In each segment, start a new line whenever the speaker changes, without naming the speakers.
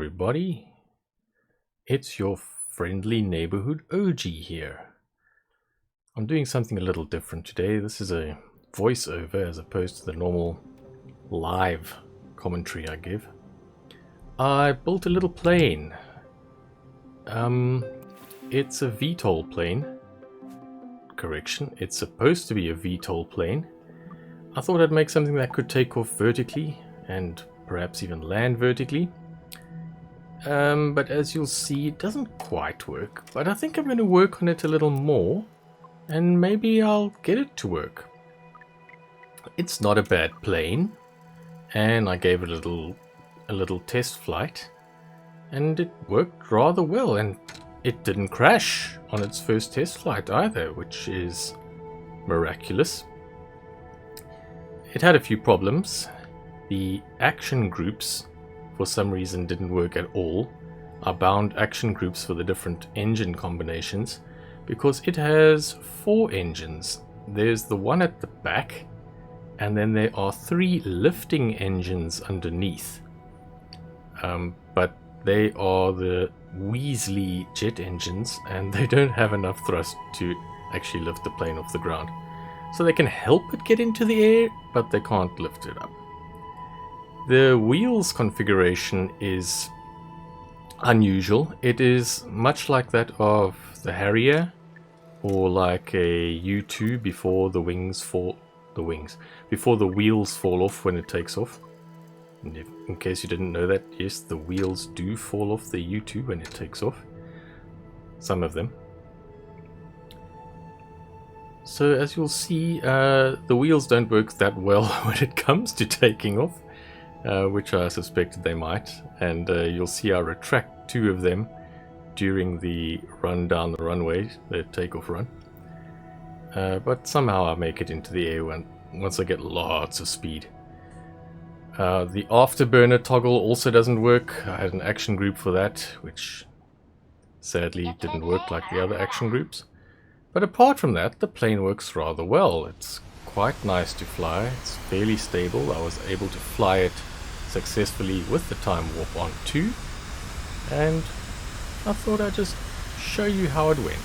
everybody, it's your friendly neighborhood OG here. I'm doing something a little different today. This is a voiceover as opposed to the normal live commentary I give. I built a little plane. It's a VTOL plane. Correction, it's supposed to be a VTOL plane. I thought I'd make something that could take off vertically and perhaps even land vertically. But as you'll see, it doesn't quite work. But I think I'm going to work on it a little more, and maybe I'll get it to work. It's not a bad plane, and I gave it a little test flight, and it worked rather well, and it didn't crash on its first test flight either, which is miraculous. It had a few problems. The action groups, for some reason, didn't work at all. I bound action groups for the different engine combinations because it has 4 engines. There's the one at the back, and then there are 3 lifting engines underneath. But they are the Wheesley jet engines, and they don't have enough thrust to actually lift the plane off the ground. So they can help it get into the air, but they can't lift it up. The wheels configuration is unusual. It is much like that of the Harrier, or like a U2 before the wheels fall off when it takes off. And in case you didn't know that, yes, the wheels do fall off the U2 when it takes off. Some of them. So as you'll see, the wheels don't work that well when it comes to taking off. Which I suspected they might, and you'll see I retract 2 of them during the run down the runway, the takeoff run. But somehow I make it into the air once I get lots of speed. The afterburner toggle also doesn't work. I had an action group for that, which sadly didn't work like the other action groups. But apart from that, the plane works rather well. It's quite nice to fly. It's fairly stable. I was able to fly it successfully with the time warp on too, and I thought I'd just show you how it went.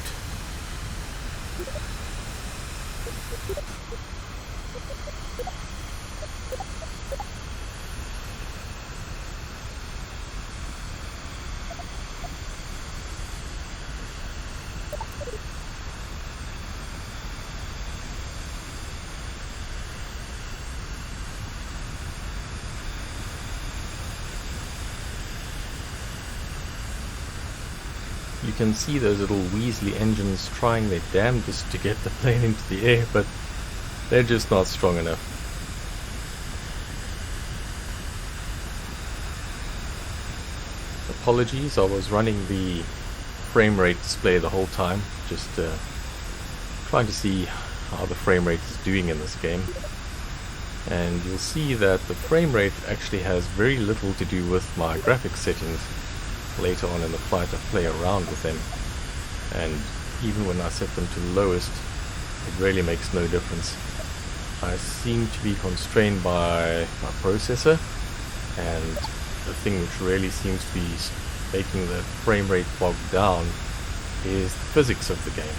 You can see those little Wheesley engines trying their damnedest to get the plane into the air, but they're just not strong enough. Apologies, I was running the frame rate display the whole time, just trying to see how the frame rate is doing in this game. And you'll see that the frame rate actually has very little to do with my graphics settings. Later on in the flight I play around with them, and even when I set them to lowest, it really makes no difference. I seem to be constrained by my processor, and the thing which really seems to be making the frame rate bog down is the physics of the game.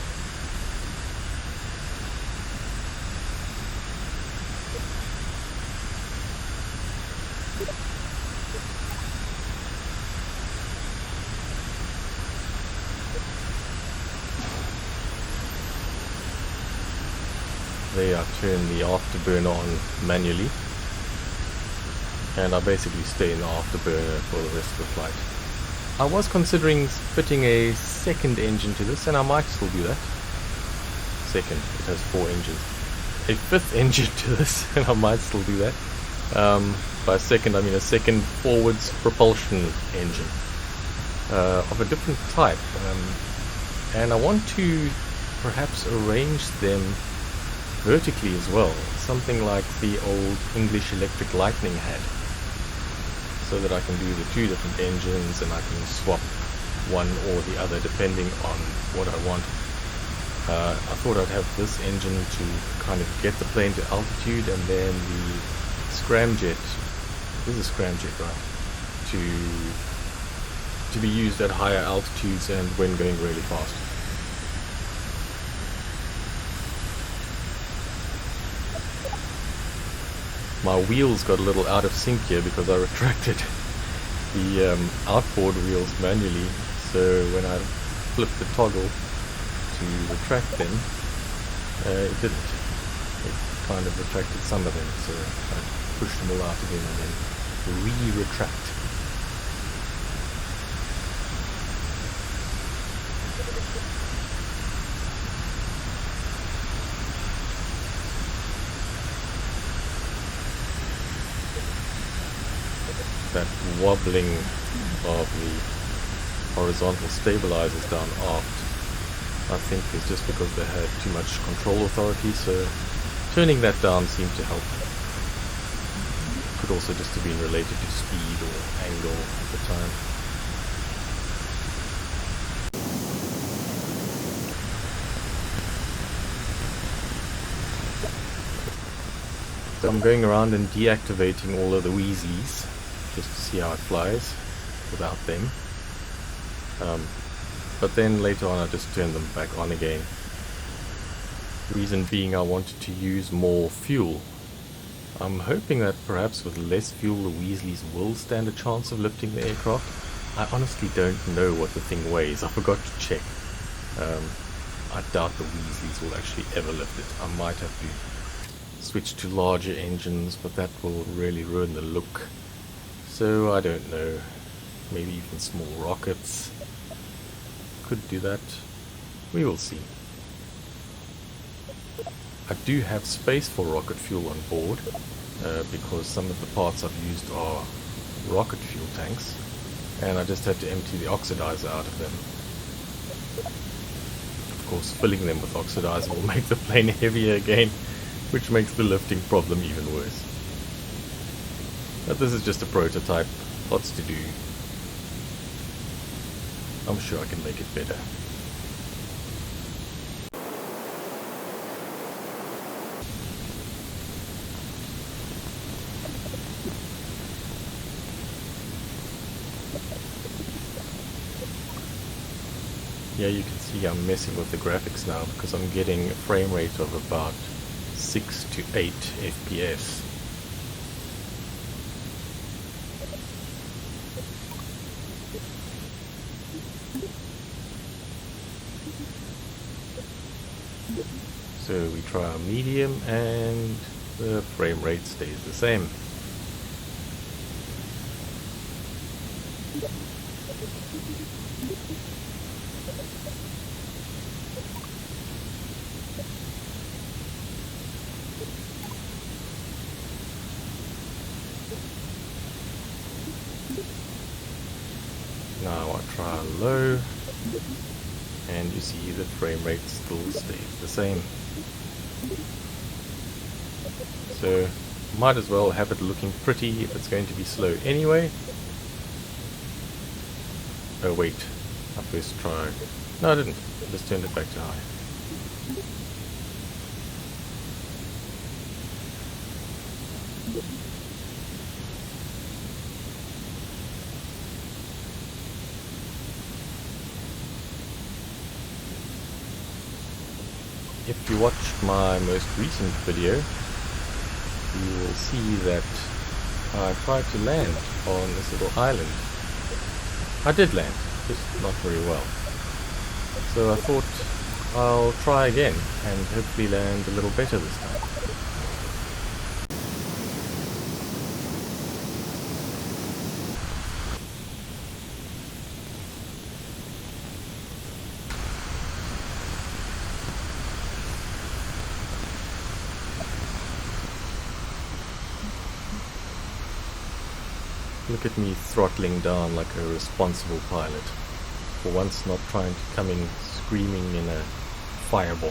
There I turn the afterburner on manually, and I basically stay in the afterburner for the rest of the flight. I was considering fitting a second engine to this, and I might still do that. Second, it has 4 engines. A 5th engine to this, and I might still do that. By second I mean a second forwards propulsion engine of a different type, and I want to perhaps arrange them vertically as well, something like the old English Electric Lightning had, so that I can do the 2 different engines and I can swap one or the other depending on what I want. I thought I'd have this engine to kind of get the plane to altitude, and then the scramjet, this is a scramjet, right, to to be used at higher altitudes and when going really fast. My wheels got a little out of sync here because I retracted the outboard wheels manually, so when I flipped the toggle to retract them, it didn't. It kind of retracted some of them, so I pushed them all out again and then re-retract. That wobbling of the horizontal stabilizers down aft, I think is just because they had too much control authority, so turning that down seemed to help. Could also just have been related to speed or angle at the time. So I'm going around and deactivating all of the Wheesleys just to see how it flies without them. But then later on I just turned them back on again. Reason being I wanted to use more fuel. I'm hoping that perhaps with less fuel the Wheesleys will stand a chance of lifting the aircraft. I honestly don't know what the thing weighs. I forgot to check. I doubt the Wheesleys will actually ever lift it. I might have to switch to larger engines, but that will really ruin the look. So I don't know. Maybe even small rockets could do that. We will see. I do have space for rocket fuel on board because some of the parts I've used are rocket fuel tanks, and I just had to empty the oxidizer out of them. Of course, filling them with oxidizer will make the plane heavier again, which makes the lifting problem even worse. But this is just a prototype, lots to do. I'm sure I can make it better. Yeah, you can see I'm messing with the graphics now because I'm getting a frame rate of about 6 to 8 FPS. So we try our medium and the frame rate stays the same. Now I try low, and you see the frame rate still stays the same. So might as well have it looking pretty if it's going to be slow anyway. Oh wait, I first tried. No, I didn't. I just turned it back to high. If you watched my most recent video, you will see that I tried to land on this little island. I did land, just not very well. So I thought I'll try again and hopefully land a little better this time. Look at me throttling down like a responsible pilot. For once not trying to come in screaming in a fireball.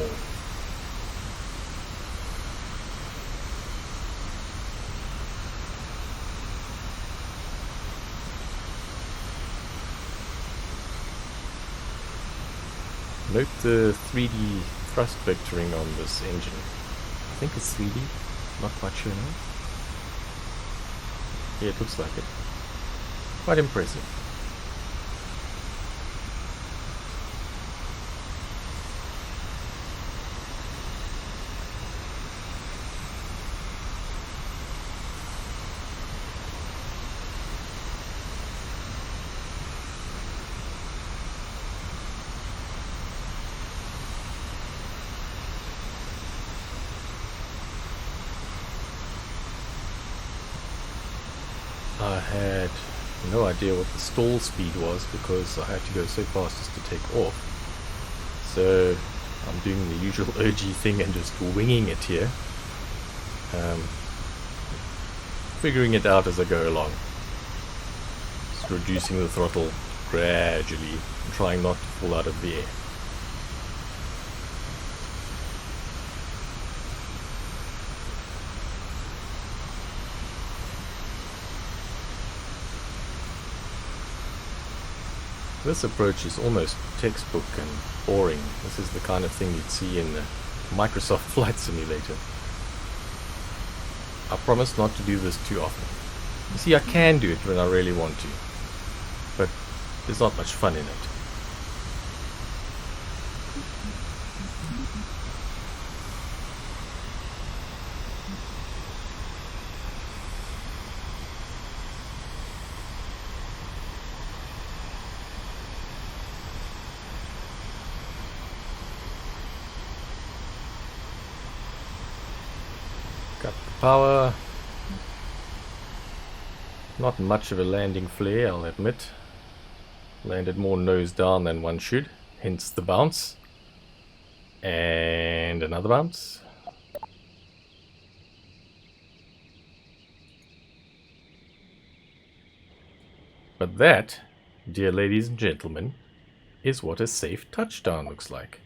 Note the 3D thrust vectoring on this engine. I think it's 3D, not quite sure now. Yeah, it looks like it. Quite impressive. I had no idea what the stall speed was because I had to go so fast just to take off. So I'm doing the usual urgy thing and just winging it here. Figuring it out as I go along. Just reducing the throttle gradually, and trying not to fall out of the air. This approach is almost textbook and boring. This is the kind of thing you'd see in the Microsoft Flight Simulator. I promise not to do this too often. You see, I can do it when I really want to, but there's not much fun in it. Got the power. Not much of a landing flare, I'll admit. Landed more nose down than one should, hence the bounce. And another bounce. But that, dear ladies and gentlemen, is what a safe touchdown looks like.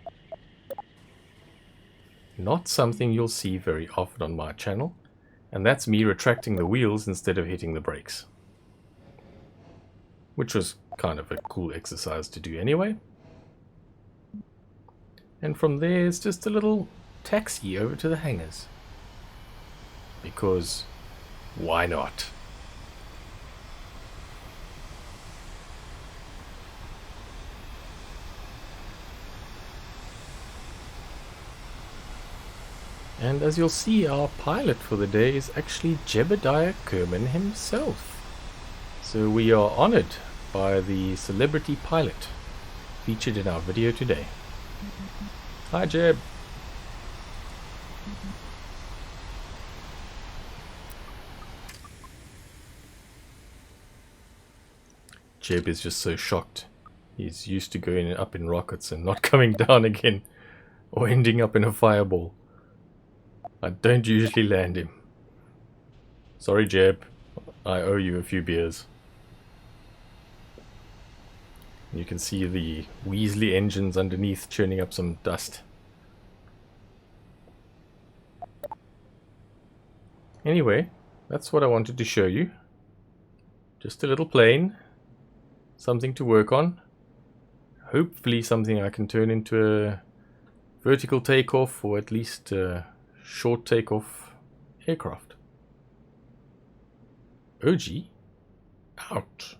Not something you'll see very often on my channel, and that's me retracting the wheels instead of hitting the brakes. Which was kind of a cool exercise to do anyway. And from there it's just a little taxi over to the hangars. Because why not? And as you'll see, our pilot for the day is actually Jebediah Kerman himself. So we are honored by the celebrity pilot featured in our video today. Hi Jeb! Jeb is just so shocked. He's used to going up in rockets and not coming down again, or ending up in a fireball. I don't usually land him. Sorry Jeb, I owe you a few beers. You can see the Wheesley engines underneath churning up some dust. Anyway, that's what I wanted to show you. Just a little plane. Something to work on. Hopefully something I can turn into a vertical takeoff or at least a short takeoff aircraft. OG out.